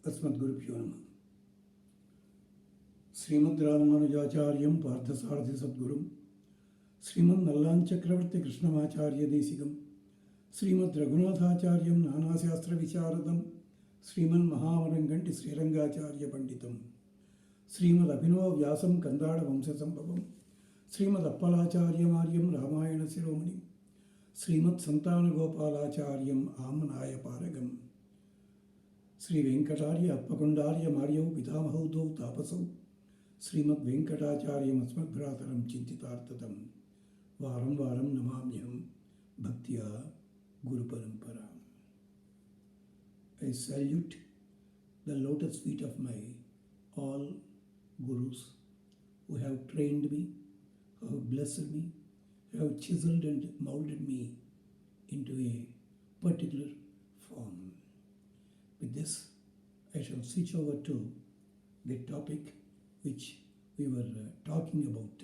अस्मद्गुरुभ्यो नमः। श्रीमद्रामानुजाचार्यं पार्थसारथि सद्गुरुं श्रीमन्नल्लाञ्चक्रवर्ति कृष्णमाचार्य देशिकं श्रीमद्रघुनाथाचार्यं नानाशास्त्रविशारदं श्रीमन्महामरङ्गण्टि श्रीरङ्गाचार्य पंडितं श्रीमदभिनवव्यासं कन्दाडवंशसम्भवं श्रीमदप्पलाचार्यमार्यं रामायणशिरोमणिं श्रीमत्सन्तानगोपालाचार्यं आमनायपारगं श्री वेंकटार्य अप्पकुंडार्य मार्यौ पितामहौ द्वौ तापसौ श्रीमद्वेंकटाचार्यमस्मद्भ्रातरं चिन्तितार्थतं वारं वारं नमाम्यहं भक्त्या गुरुपरम्पराम्. I salute the lotus feet of my all gurus who have trained me, who have blessed me, who have chiseled and molded me into a particular form. With this, I shall switch over to the topic which we were talking about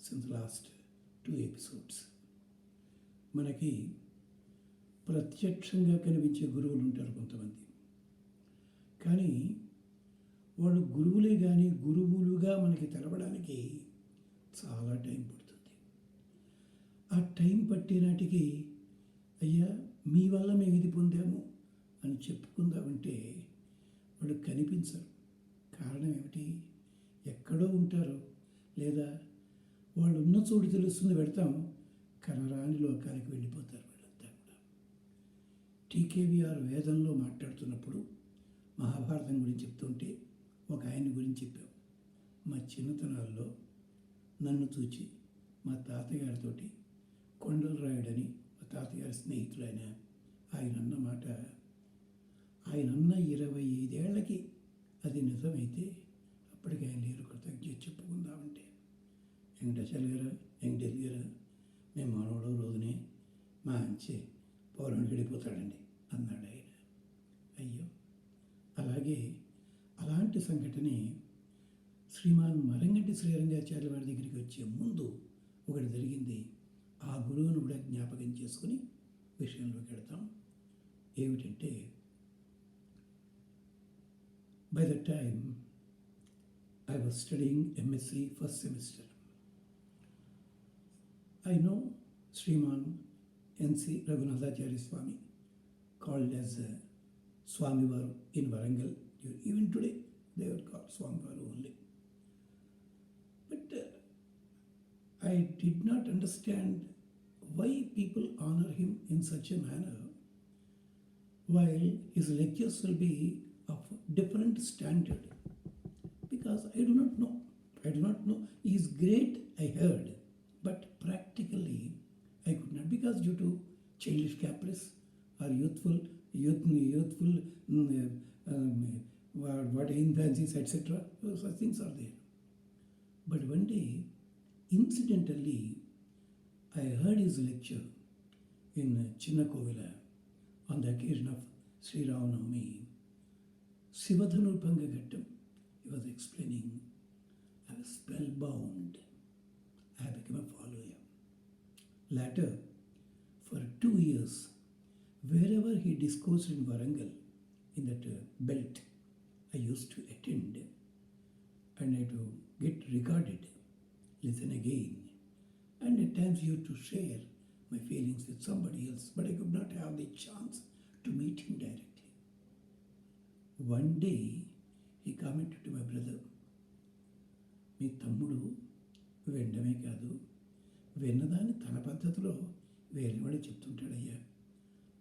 since the last 2 episodes. మనకి ప్రత్యక్షంగా కనిపించే గురువులు ఉంటారు కొంతమంది, కానీ వాళ్ళు గురువులే కానీ గురువులుగా మనకి తెలవడానికి చాలా టైం పడుతుంది. ఆ టైం పట్టినాటికి అయ్యా మీ వల్ల మేము ఇది పొందాము అని చెప్పుకుందామంటే వాళ్ళు కనిపించరు. కారణం ఏమిటి? ఎక్కడో ఉంటారు, లేదా వాళ్ళు ఉన్న చోటు తెలుస్తుంది పెడతాం, కనరాని లోకానికి వెళ్ళిపోతారు వీళ్ళంతా కూడా. టీకేవీఆర్ వేదంలో మాట్లాడుతున్నప్పుడు మహాభారతం గురించి చెప్తుంటే ఒక ఆయన గురించి చెప్పాం. మా చిన్నతనాల్లో నన్ను చూచి మా తాతగారితోటి కొండలు రాయడని మా తాతగారి స్నేహితుడు ఆయన అన్నమాట, ఆయన అన్న 25 ఏళ్ళకి అది నిజమైతే అప్పటికి ఆయన లేరు. కృతజ్ఞత చెప్పుకుందామంటే వెంకటాచల్ గారు, వెంకటేష్ గారు, మేము మనవడో రోజునే మా అంచే పౌరానికి వెళ్ళిపోతాడండి అన్నాడు ఆయన. అయ్యో, అలాగే అలాంటి సంఘటనే శ్రీమాన్ మరంగంటి శ్రీరంగాచార్య వారి దగ్గరికి వచ్చే ముందు ఒకటి జరిగింది. ఆ గురువును కూడా జ్ఞాపకం చేసుకుని విషయంలోకి వెడతాం. ఏమిటంటే, by the time I was studying MSc first semester, I know Sriman N.C. Raghunatacharya Swami, called as Swami Varu in Varangal. Even today they were called Swami Varu only. But I did not understand why people honor him in such a manner, while his lectures will be of different standard, because I do not know. He is great, I heard, but practically I could not, because due to childish caprice or youthful what infancies, etc. Such things are there. But one day, incidentally, I heard his lecture in Chinnakovila on the occasion of Sri Ramanavami. Sivadhanurpanga Ghattam, he was explaining. I was spellbound. I became a follower. Later, for 2 years, wherever he discoursed in Varangal, in that belt, I used to attend and I had to get recorded, listen again, and at times used to share my feelings with somebody else, but I could not have the chance to meet him directly. One day, he commented to my brother, మీ తమ్ముడు వినడమే కాదు, విన్నదాన్ని తన పద్ధతిలో వేరేవాడు చెప్తుంటాడయ్యా.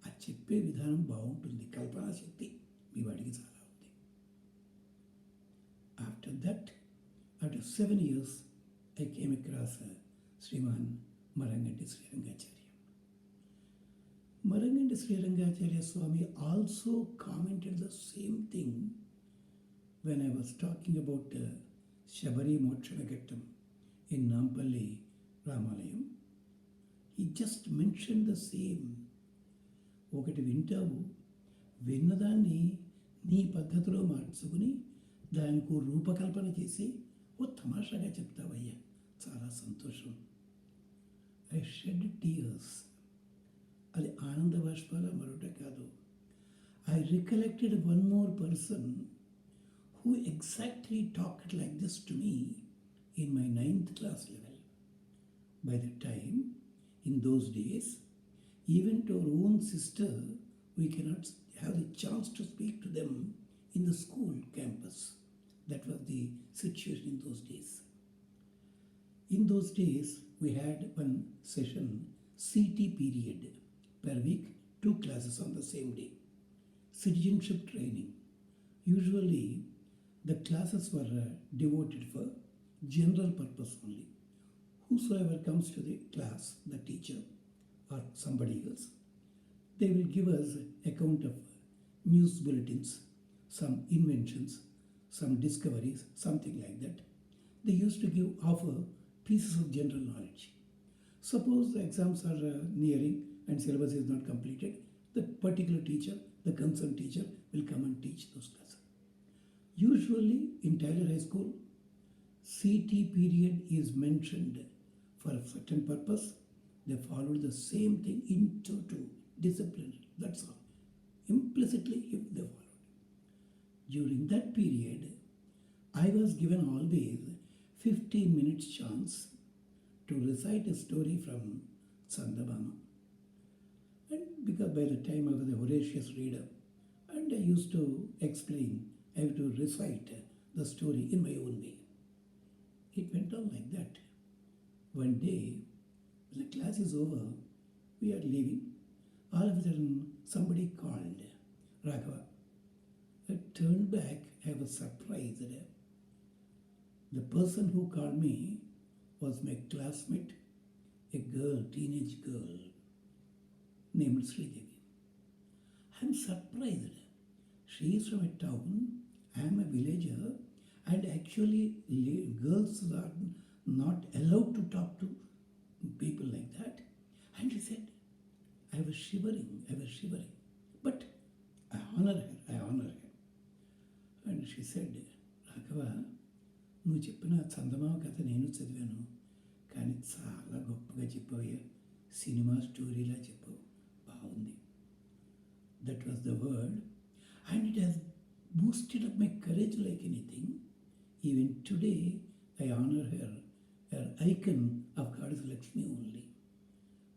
ఆ చెప్పే విధానం బాగుంటుంది, కల్పనా శక్తి మీ వాడికి చాలా ఉంది. After that, after 7 years, I came across Sriman Marangandi Srirangacharya. Marangandi Srirangacharya Swami also commented the same thing when I was talking about Shabari Mokshana Ghattam in Nampalli Ramalayam. He just mentioned the same. ఒకటి వింటావు, విన్నదాన్ని నీ పద్ధతిలో మార్చుకుని దానికి రూపకల్పన చేసి ఓ తమాషాగా చెప్తావయ్యా, చాలా సంతోషం. I shed tears. అది ఆనంద బాష్పాల మరొకటి కాదు. I recollected one more person who exactly talked like this to me in my ninth class level. By the time, in those days, even to our own sister, we cannot have the chance to speak to them in the school campus. That was the situation in those days. In those days, we had one session, CT period, per week, 2 classes on the same day. Citizenship training. Usually, the classes were devoted for general purpose only. Whosoever comes to the class, the teacher or somebody else, they will give us account of news bulletins, some inventions, some discoveries, something like that. They used to offer pieces of general knowledge. Suppose the exams are nearing and syllabus is not completed, the particular teacher, the concerned teacher, will come and teach those classes. Usually in Tyler High School, CT period is mentioned for a certain purpose. They followed the same thing into discipline. That's all. Implicitly, if they followed. During that period, I was given always 15 minutes chance to recite a story from Sandabama. And because by the time I was a voracious reader, and I used to explain, I have to recite the story in my own way. It went on like that. One day, when the class is over, we are leaving. All of a sudden, somebody called, Raghava. I turned back, I was surprised. The person who called me was my classmate, a girl, teenage girl, named Sridevi. I'm surprised. She is from a town, I am a villager, and actually girls are not allowed to talk to people like that. And she said, I was shivering. But I honor her. And she said, Raghava, నువ్వు చెప్పిన చందమామ కథ నేను చదివాను, కానీ చాలా గొప్పగా చెప్పావయ్యా, cinema స్టోరీలా చెప్పావు, బాగుంది. That was the word, and it has boosted up my courage like anything. Even today, I honor her icon of Goddess Lakshmi only.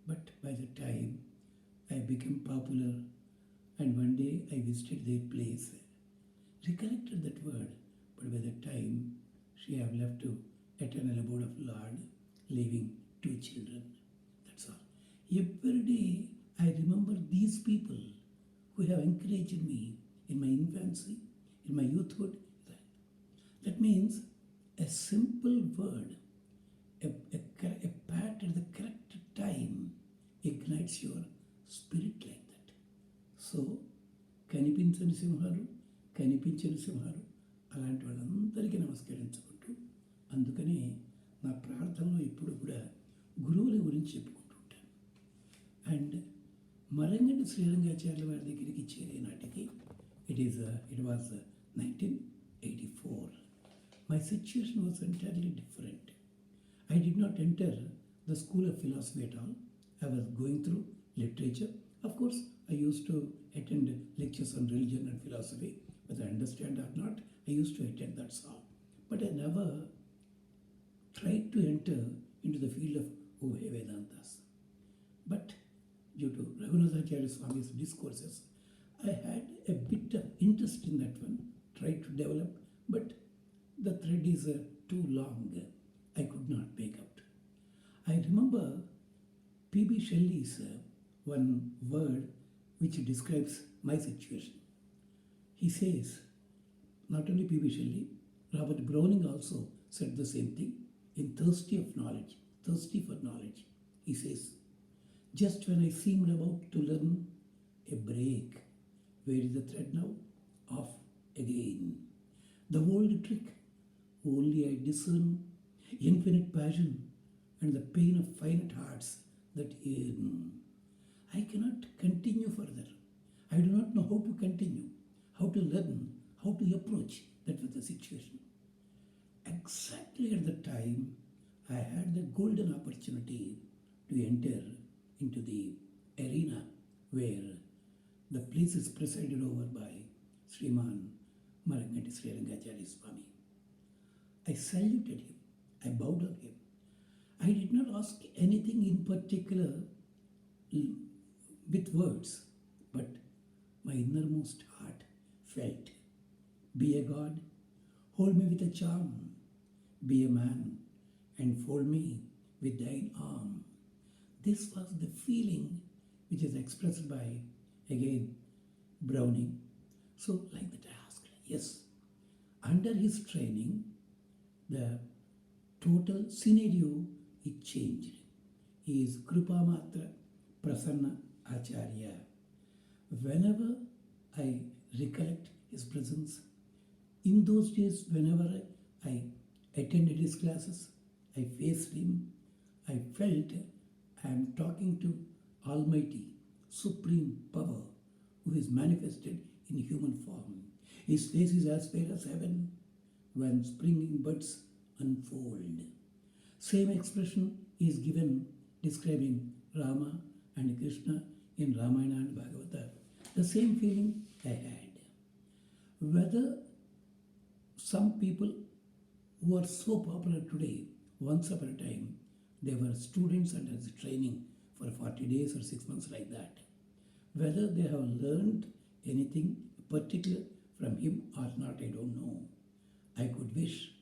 But by the time I became popular, and one day I visited their place, recollected that word, but by the time she have left to eternal abode of Lord, leaving 2 children. That's all. Every day I remember these people who have encouraged me in my infancy, in my youthhood. That means a simple word, a pat at the correct time ignites your spirit like that. So, కనిపించని సింహాలు అలాంటి వాళ్ళందరికీ నమస్కరించుకుంటూ, అందుకనే నా ప్రార్థనలో ఎప్పుడు కూడా గురువుల గురించి చెప్పుకుంటూ ఉంటాను. అండ్ మరంగంటి శ్రీరంగాచార్యుల వారి దగ్గరికి చేరే నాటికి it was 1984. My situation was entirely different. I did not enter the school of philosophy at all. I was going through literature. Of course, I used to attend lectures on religion and philosophy, whether I understand or not, I used to attend, that's all. But I never tried to enter into the field of Ubhaya Vedantas. But due to Raghunatharacharya Swami's discourses, I had a bit of interest in that one, tried to develop, but the thread is too long. I could not make out. I remember P.B. Shelley's one word which describes my situation. He says, not only P.B. Shelley, Robert Browning also said the same thing in Thirsty for Knowledge. He says, just when I seemed about to learn a break, where is the thread now? Off again. The old trick, only I discern infinite passion and the pain of finite hearts that I cannot continue further. I do not know how to continue, how to learn, how to approach. That was the situation. Exactly at the time, I had the golden opportunity to enter into the arena where the place is presided over by Sriman Marangati Sri Rangacharya Swami. I saluted him. I bowed on him. I did not ask anything in particular with words, but my innermost heart felt, be a god, hold me with a charm, be a man, and fold me with thine arm. This was the feeling which is expressed by, again, Browning. So, like that, I asked, yes, under his training, the total scenario is changed. He is Krupamatra Prasanna Acharya. Whenever I recollect his presence, in those days, whenever I attended his classes, I faced him, I felt I am talking to Almighty, Supreme Power, who is manifested in human form. His face is as fair as heaven when springing buds unfold. Same expression is given describing Rama and Krishna in Ramayana and Bhagavata. The same feeling I had. Whether some people who are so popular today, once upon a time, they were students under his training for 40 days or 6 months like that. Whether they have learned anything particular from him or not, I don't know. I could wish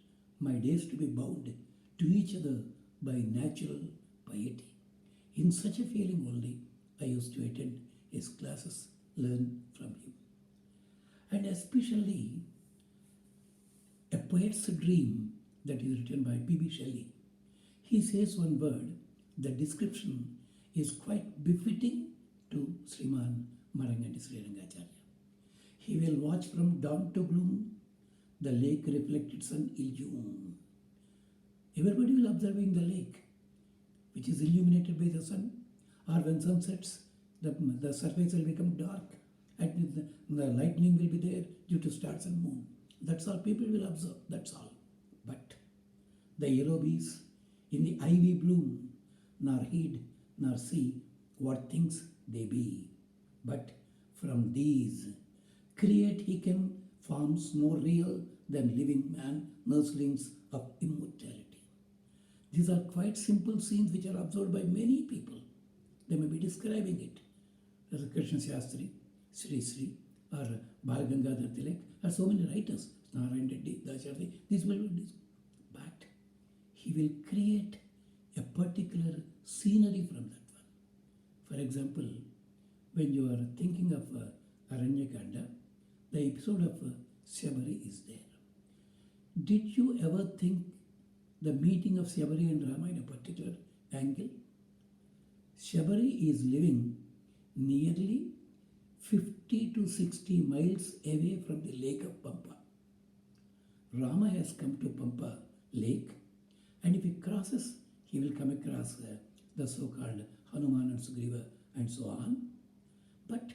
my days to be bound to each other by natural piety. In such a feeling only, I used to attend his classes, learn from him. And especially A Poet's Dream, that is written by P.B. Shelley. He says one word, the description is quite befitting to Sriman Marangati Sri Rangacharya. He will watch from dawn to gloom, the lake reflected sun illume. Everybody will observing the lake, which is illuminated by the sun, or when sun sets, the surface will become dark, and the lightning will be there due to stars and moon. That's all people will observe, that's all. But the yellow bees in the ivy bloom, nor heed nor see what things they be. But from these create he can forms more real than living man, nurslings of immortality. These are quite simple scenes which are observed by many people. They may be describing it. As Krishna Shastri, Sri Sri, or Balagangadhar Tilak, or so many writers, Narayan Reddy, Dasharthi, these will be. But he will create a particular scenery from that one. For example, when you are thinking of Aranyakanda, the episode of Shabari is there. Did you ever think the meeting of Shabari and Rama in a particular angle? Shabari is living nearly 50 to 60 miles away from the lake of Pampa. Rama has come to Pampa lake, and if he crosses, he will come across the so-called Hanuman and Sugriva and so on. But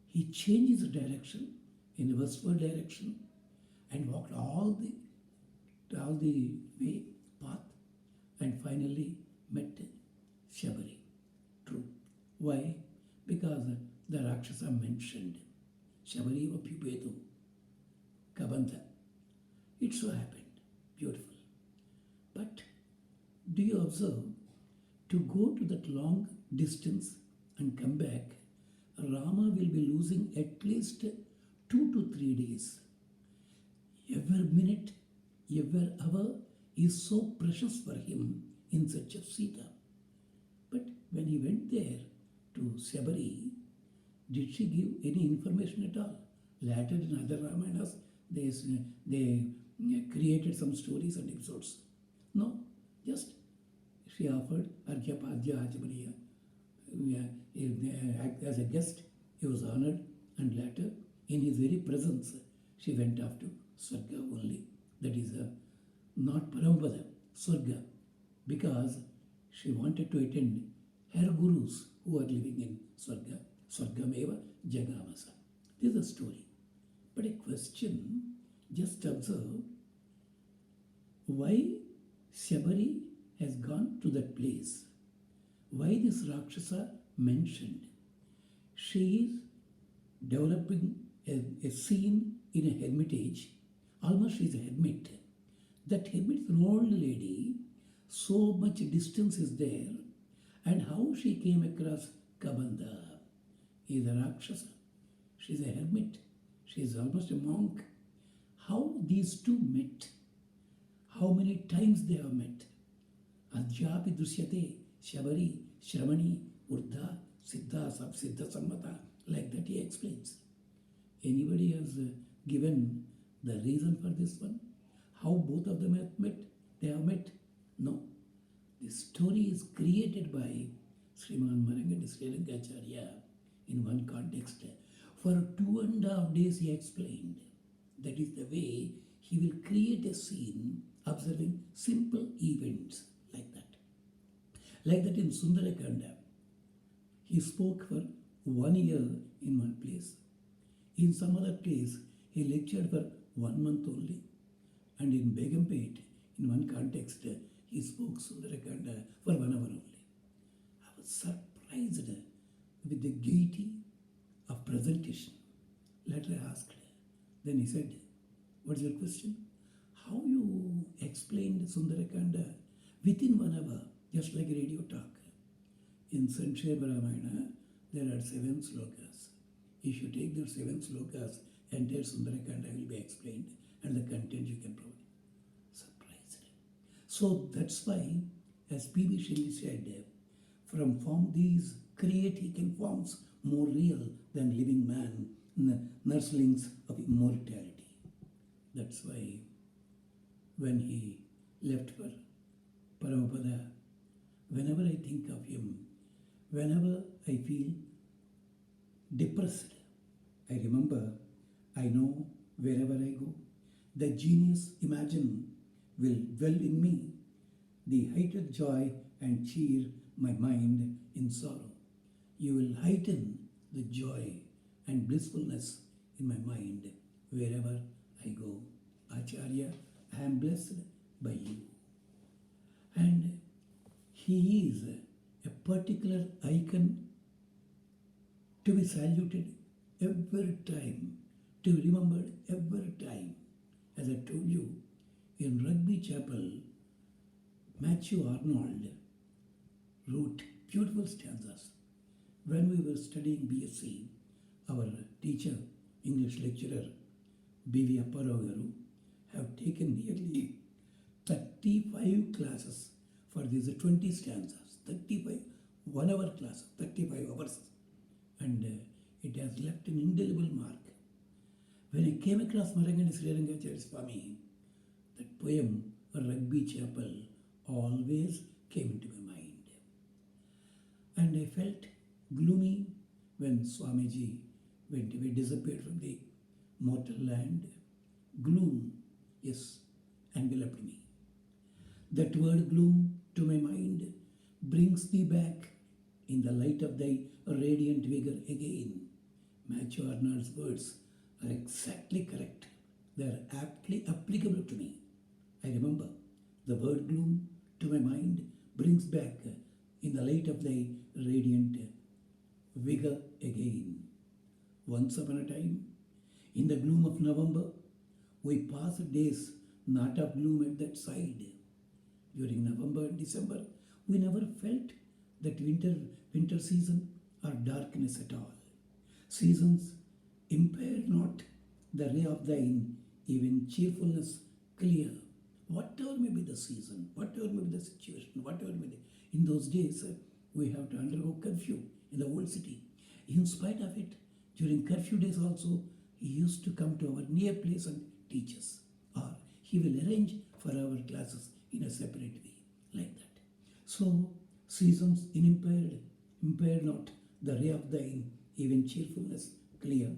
he changes direction in the westward direction and walked all the way path and finally met Shabari. True. Why? Because the Rakshasa mentioned Shabari va Pipetu Kabandha. It so happened. Beautiful. But do you observe, to go to that long distance and come back, Rama will be losing at least 2 to 3 days. Every minute, every hour is so precious for him in search of Sita. But when he went there to Shabari, did she give any information at all? Later in other Ramayanas, they created some stories and episodes. No, just she offered Arghya Padya Achapariya. As a guest, he was honored, and later, in his very presence, she went off to Swarga only. That is not Parampadā, Swarga, because she wanted to attend her gurus who are living in Swarga. Swargameva Jagamasa. This is a story. But a question, just observe why Shabari has gone to that place. Why this Rakshasa mentioned? She is developing a a scene in a hermitage. Almost she's a hermit. That hermit is an old lady. So much distance is there. And how she came across Kabanda is a Rakshasa. She's a hermit. She's almost a monk. How these two met? How many times they have met? Adhyapi Dushyate, Shabari, Shramani, Urdha, Siddha, Sabsiddha, Sammata. Like that he explains. Anybody has given the reason for this one? How both of them have met? They have met? No. This story is created by Sriman Marangandi Srirangacharya in one context. For 2.5 days he explained. That is the way he will create a scene observing simple events like that. Like that in Sundarakanda, he spoke for 1 year in one place. In some other place, he lectured for 1 month only. And in Begumpet, in one context, he spoke Sundarakanda for 1 hour only. I was surprised with the gaiety of presentation. Later I asked. Then he said, "What's your question? How you explained Sundarakanda within 1 hour, just like radio talk. In Sankshepa Ramayana, there are 7 slokas. If you take those 7 slokas, entire Sundarakanda will be explained and the content you can provide." Surprised. So that's why, as P.B. Shelley said, from form these create he can forms more real than living man, nurslings of immortality. That's why when he left for Paramapada, whenever I think of him, whenever I feel depressed, I remember, I know wherever I go, the genius imagine will dwell in me, the heightened joy and cheer my mind in sorrow. You will heighten the joy and blissfulness in my mind wherever I go. Acharya, I am blessed by you. And he is a particular icon to be saluted every time, to be remembered every time. As I told you, in Rugby Chapel, Matthew Arnold wrote beautiful stanzas. When we were studying BSc, our teacher, English lecturer, B.V. Apparao Garu, have taken nearly 35 classes for these 20 stanzas, 35, 1 hour class, 35 hours. And it has left an indelible mark. When I came across Marangandi Srirangacharya Swami, that poem, Rugby Chapel, always came into my mind. And I felt gloomy when Swamiji went away, disappeared from the mortal land. Gloom, yes, enveloped me. That word gloom to my mind brings thee back in the light of thy radiant vigor again. Matthew Arnold's words are exactly correct. They are aptly applicable to me. I remember the word gloom to my mind brings back in the light of thy radiant vigor again. Once upon a time, in the gloom of November, we passed days not of gloom at that side. During November and December, we never felt that winter season or darkness at all. Seasons impair not the ray of thine, even cheerfulness clear. Whatever may be the season, whatever may be the situation, whatever may be, in those days, we have to undergo curfew in the whole city. In spite of it, during curfew days also, he used to come to our near place and teach us. Or he will arrange for our classes in a separate way, like that. So, seasons impair not the ray of thine, even cheerfulness clear.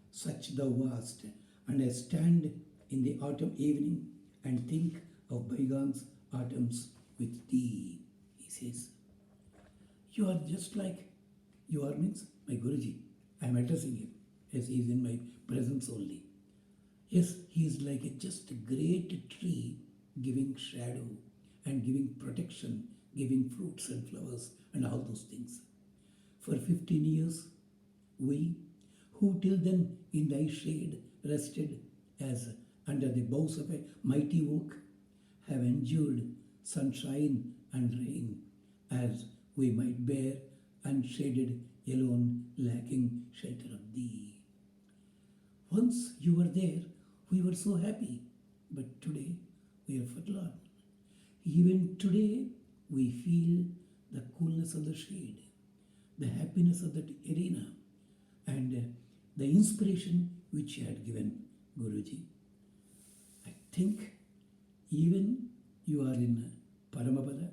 Such thou wast, and I stand in the autumn evening and think of bygones autumns with thee. He says, you are just like, you are means my Guruji. I am addressing him as he is in my presence only. Yes, he is like just a great tree giving shadow and giving protection, giving fruits and flowers and all those things. For 15 years, we who till then in thy shade rested as under the boughs of a mighty oak, have endured sunshine and rain, as we might bear unshaded, alone, lacking shelter of thee. Once you were there, we were so happy, but today we are forlorn. Even today, we feel the coolness of the shade, the happiness of that arena, and the inspiration which you had given, Guruji. I think even you are in Paramapada,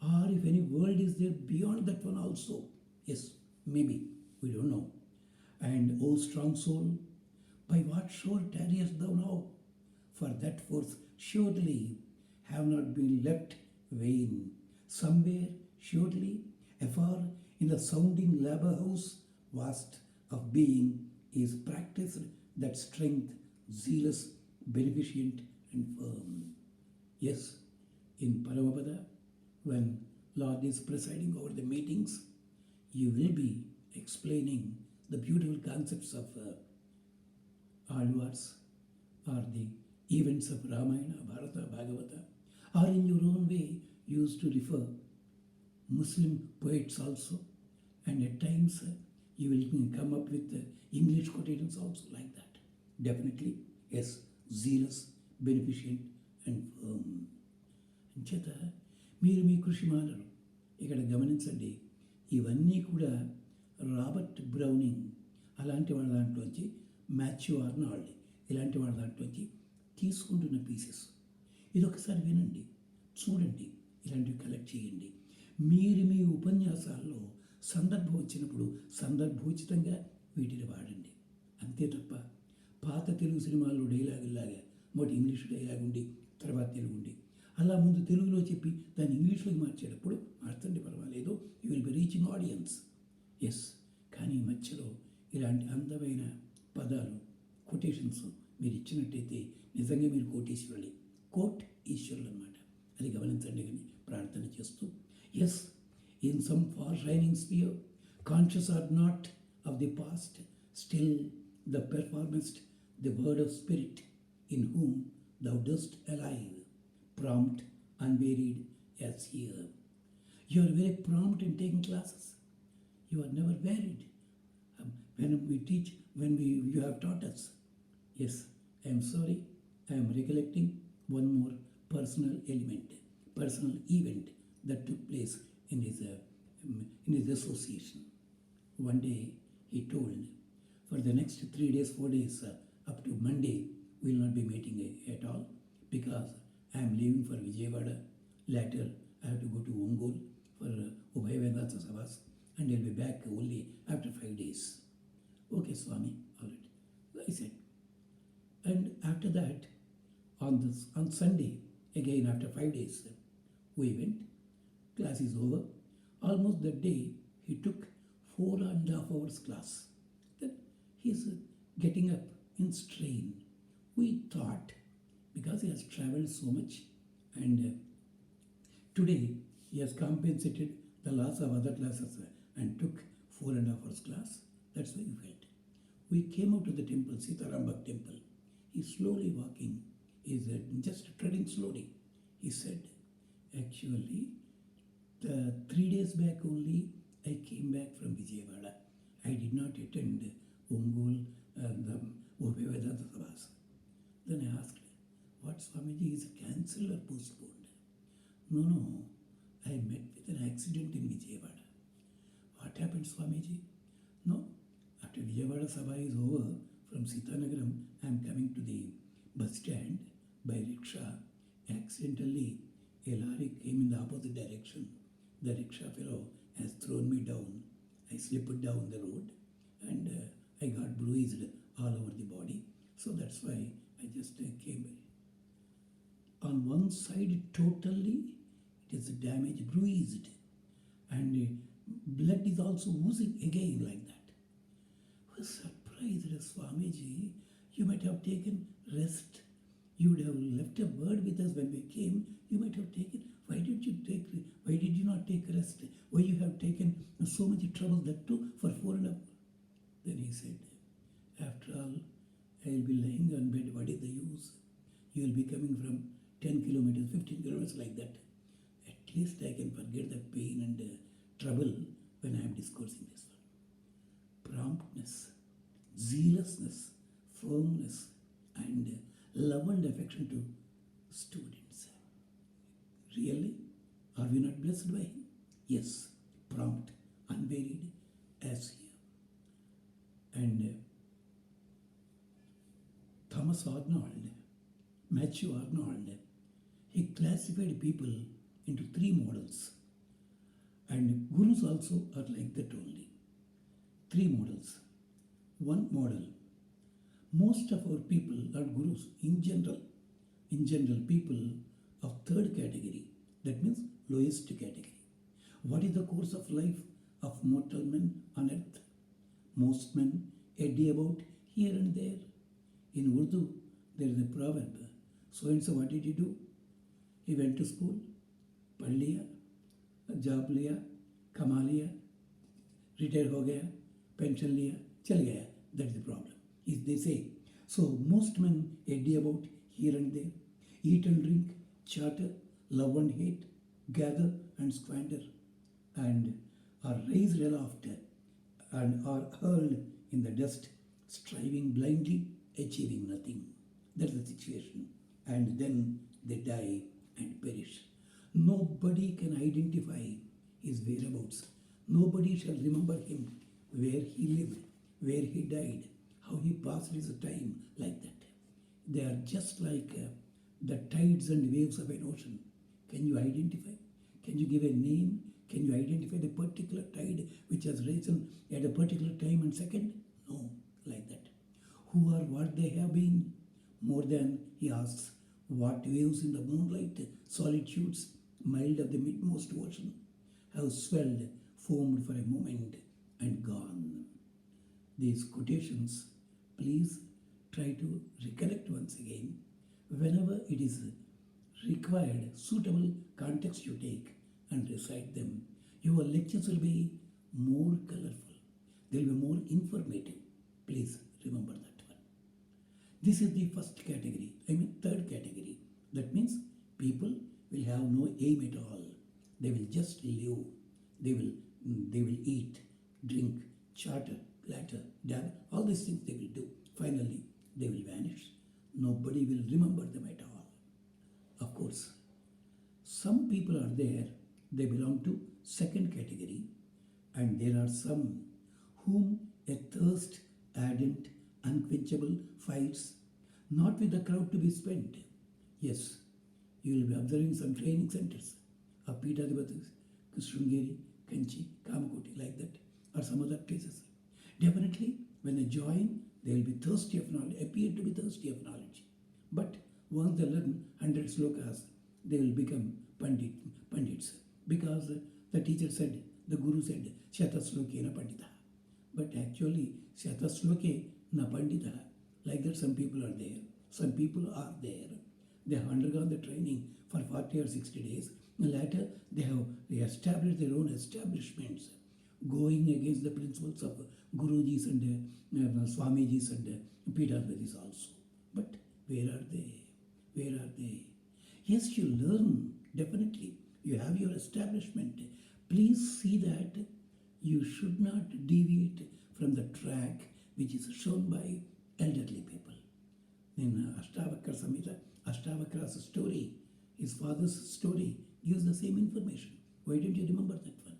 or if any world is there beyond that one also. Yes, maybe, we don't know. And O strong soul, by what shore tarriest thou now? For that forth surely have not been left vain. Somewhere surely afar in the sounding labour house vast of being is practiced that strength, zealous, beneficent and firm. Yes, in Paramapada, when Lord is presiding over the meetings, you will be explaining the beautiful concepts of Alvars or the events of Ramayana, Bharata, Bhagavata, or in your own way used to refer Muslim poets also, and at times you will come up with English quotations also like that. Definitely, yes, zealous, beneficent and firm. అంచేత మీరు మీ కృషి మానరు. ఇక్కడ గమనించండి, ఇవన్నీ కూడా Robert Browning అలాంటి వాళ్ళ దాంట్లోంచి, మాథ్యూ ఆర్నాల్డ్ ఇలాంటి వాళ్ళ దాంట్లోంచి తీసుకుంటున్న పీసెస్. ఇది ఒకసారి వినండి, చూడండి, ఇలాంటివి కలెక్ట్ చేయండి. మీరు మీ ఉపన్యాసాల్లో సందర్భం వచ్చినప్పుడు సందర్భోచితంగా వీటిని వాడండి. అంతే తప్ప పాత తెలుగు సినిమాల్లో డైలాగులాగా మొదటి ఇంగ్లీష్ డైలాగ్ ఉండి తర్వాత తెలుగు ఉండి అలా ముందు తెలుగులో చెప్పి దాన్ని ఇంగ్లీష్లోకి మార్చేటప్పుడు మార్చండి, పర్వాలేదు, you will be reaching audience. Yes, కానీ మధ్యలో ఇలాంటి అందమైన పదాలు, కొటేషన్స్ మీరు ఇచ్చినట్టయితే నిజంగా మీరు కోటీశ్వరులే, కోట్ ఈశ్వరులు అనమాట. అది గమనించండి. కానీ ప్రార్థన చేస్తూ, yes, in some far shining sphere, conscious or not of the past, still the performest the word of spirit, in whom thou dost alive, prompt, unwearied as here. You are very prompt in taking classes. You are never wearied. When we teach, you have taught us. Yes, I am sorry, I am recollecting one more personal event that took place in his association. One day he told, for the next 3 days, 4 days, up to Monday, we will not be meeting at all because I am leaving for Vijayawada. Later, I have to go to Ongole for Ubhaya Vedanta Savas, and I will be back only after 5 days. Okay, Swami, all right, I said. And after that, on Sunday, again after 5 days, we went. Class is over. Almost that day, he took 4.5 hours class. Then he is getting up in strain. We thought, because he has travelled so much, and today he has compensated the loss of other classes and took 4.5 hours class. That's why we felt. We came out to the temple, Sitarambak temple. He's slowly walking. He's just treading slowly. He said, actually, 3 days back only, I came back from Vijayawada. I did not attend Ongole and the Ubhaya Vedanta Savas. Then I asked, what, Swamiji, is it cancelled or postponed? No, I met with an accident in Vijayawada. What happened, Swamiji? No, after Vijayawada Sabha is over, from Sitanagaram, I am coming to the bus stand by rickshaw. Accidentally, a lorry came in the opposite direction. The rickshaw fellow has thrown me down. I slipped down the road and I got bruised all over the body. So that's why I just came. On one side, totally, it is damaged, bruised, and blood is also oozing again like that. I was surprised, Swamiji. You might have taken rest. You would have left a word with us when we came. You might have taken. Why did you not take rest? Why you have taken so much trouble, that too for 4.5 hours? Then he said, After all, I will be lying on bed. What is the use? You will be coming from 10 kilometers, 15 kilometers like that. At least I can forget the pain and trouble when I am discoursing this one. Promptness, zealousness, firmness, and love and affection to students. Really? Are we not blessed by him? Yes, prompt, unwearied, as here. And Thomas Arnold, Matthew Arnold, he classified people into three models. And gurus also are like that only. Three models. One model. Most of our people are gurus in general. In general, people of third category. That means lowest category. What is the course of life of mortal men on earth? Most men eddy about here and there. In Urdu, there is a proverb. So and so, what did he do? He went to school, पढ़ लिया, job लिया, कमा लिया, retire हो गया, pension लिया, चल गया. That's the problem. Is they say. So most men eddy about here and there, eat and drink, charter, love and hate, gather and squander, and are raised aloft and are hurled in the dust, striving blindly, achieving nothing. That's the situation. And then they die and perish. Nobody can identify his whereabouts. Nobody shall remember him, where he lived, where he died, how he passed his time, like that. They are just like the tides and waves of an ocean. Can you identify? Can you give a name? Can you identify the particular tide which has risen at a particular time and second? No, like that. Who or what they have been? More than, he asks, what waves in the moonlight solitudes, mild of the midmost ocean, have swelled, foamed for a moment, and gone. These quotations, please try to recollect once again. Whenever it is required, suitable context you take and recite them, your lectures will be more colorful. They will be more informative. Please remember that one. This is the first category, third category. That means people will have no aim at all. They will just live. They will eat, drink, charter, platter, dab, all these things they will do. Finally, they will vanish. Nobody will remember them at all. Of course, some people are there, they belong to second category, and there are some whom a thirst ardent, unquenchable fights, not with the crowd to be spent. Yes, you will be observing some training centers of Peethadhipatis, Sringeri, Kanchi, Kamakoti, like that, or some other places. Definitely, when they join, they will be thirsty of knowledge, appear to be thirsty of knowledge. But once they learn 100 slokas, they will become pandits. Because the teacher said, the guru said, Shata sloke na pandita. But actually, Shata sloke na pandita. Like that, some people are there. Some people are there. They have undergone the training for 40 or 60 days. Later, they have established their own establishments, going against the principles of Gurujis and Swamijis and Peethadhipatis also. But where are they? Where are they? Yes, you learn, definitely. You have your establishment. Please see that you should not deviate from the track which is shown by elderly people. In Ashtavakra Samhita, Ashtavakra's story, his father's story, gives the same information. Why don't you remember that one?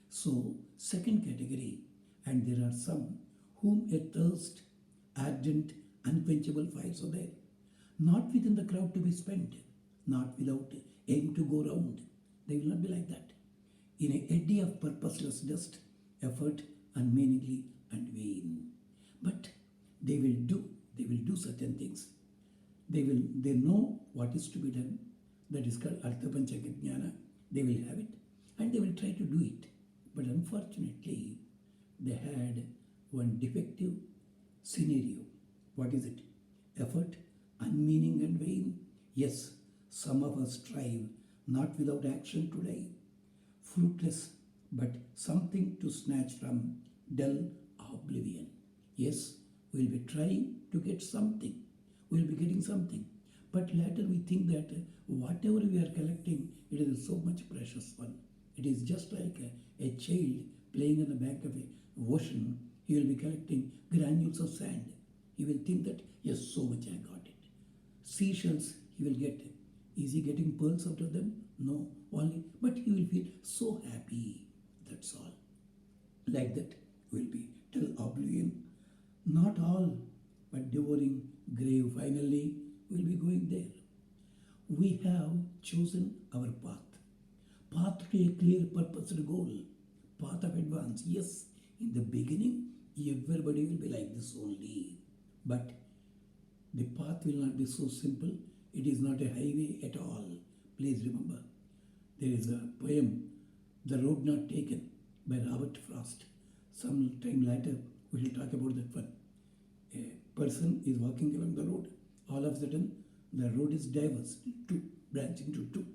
So, second category, and there are some whom a thirst, ardent, unquenchable fires are there. Not within the crowd to be spent, not without aim to go round. They will not be like that. In an eddy of purposeless dust, effort unmeaningly and vain. But they will do certain things. They know what is to be done. That is called Arthapanchaka Jnana. They will have it and they will try to do it. But unfortunately, they had one defective scenario. What is it? Effort, unmeaning and vain. Yes, some of us strive, not without action today. Fruitless, but something to snatch from dull oblivion. Yes, we'll be trying to get something, we'll be getting something. But later we think that whatever we are collecting, it is so much precious one. It is just like a child playing on the bank of a ocean. He will be collecting granules of sand. He will think that, yes, so much I got it. Seashells he will get. Is he getting pearls out of them? No, only, but he will feel so happy. That's all. Like that will be till oblivion. Not all, but devouring grave. Finally, will be going there. We have chosen our path. Path to a clear purposed goal. Path of advance. Yes, in the beginning, everybody will be like this only. But the path will not be so simple. It is not a highway at all. Please remember, there is a poem, The Road Not Taken, by Robert Frost. Some time later, we shall talk about that one. A person is walking along the road. All of a sudden, the road is diverse, branching into two.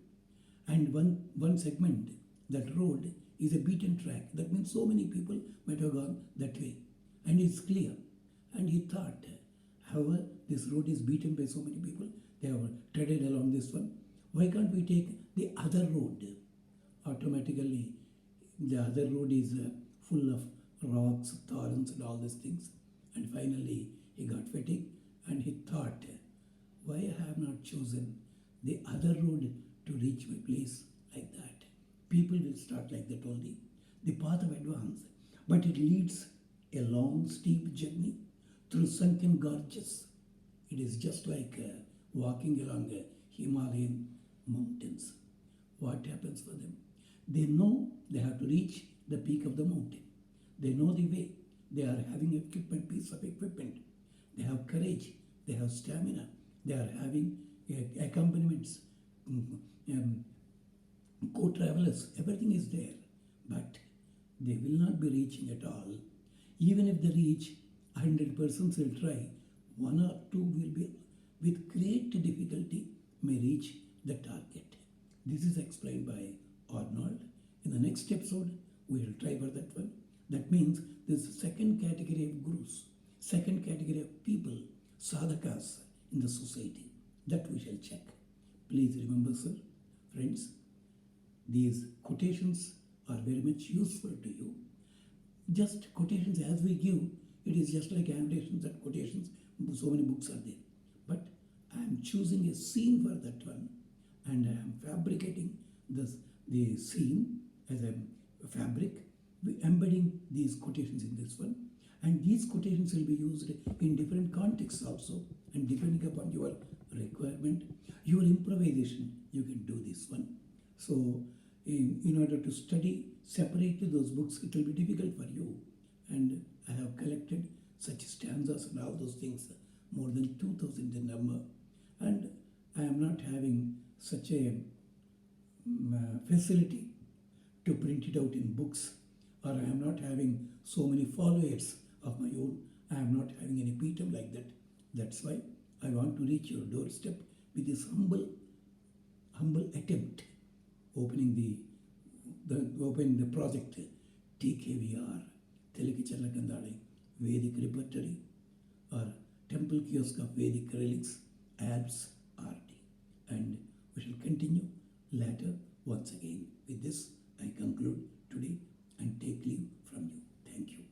And one segment, that road is a beaten track. That means so many people might have gone that way. And it's clear. And he thought, however, this road is beaten by so many people. They have treaded along this one. Why can't we take the other road? Automatically, the other road is full of rocks, thorns, and all these things. And finally, he got fatigued and he thought, why I have not chosen the other road to reach my place like that? People will start like that only. The path of advance. But it leads a long, steep journey through sunken gorges. It is just like walking along Himalayan mountains. What happens for them? They know they have to reach the peak of the mountain. They know the way. They are having equipment, piece of equipment. They have courage. They have stamina. They are having accompaniments, co-travelers. Everything is there. But they will not be reaching at all. Even if they reach, 100 persons will try. One or two will be, with great difficulty, may reach the target. This is explained by Arnold. In the next episode, we will try for that one. That means this second category of gurus, second category of people, sadhakas in the society. That we shall check. Please remember, sir, friends, these quotations are very much useful to you. Just quotations as we give, it is just like annotations and quotations. So many books are there. But I am choosing a scene for that one, and I am fabricating the scene as a fabric, embedding these quotations in this one. And these quotations will be used in different contexts also, and depending upon your requirement, your improvisation, you can do this one. So in order to study separately those books, it will be difficult for you. And I have collected such stanzas and all those things, more than 2,000 in number. And I am not having such a facility to print it out in books, or I am not having so many followers of my own. I am not having any petum like that. That's why I want to reach your doorstep with this humble attempt, opening the project Tkvr, Teleki Chalakandade, Vedic Repertory, or Temple Kiosk of Vedic Relics, Alps, RD. And we shall continue later once again. With this, I conclude today and take leave from you. Thank you.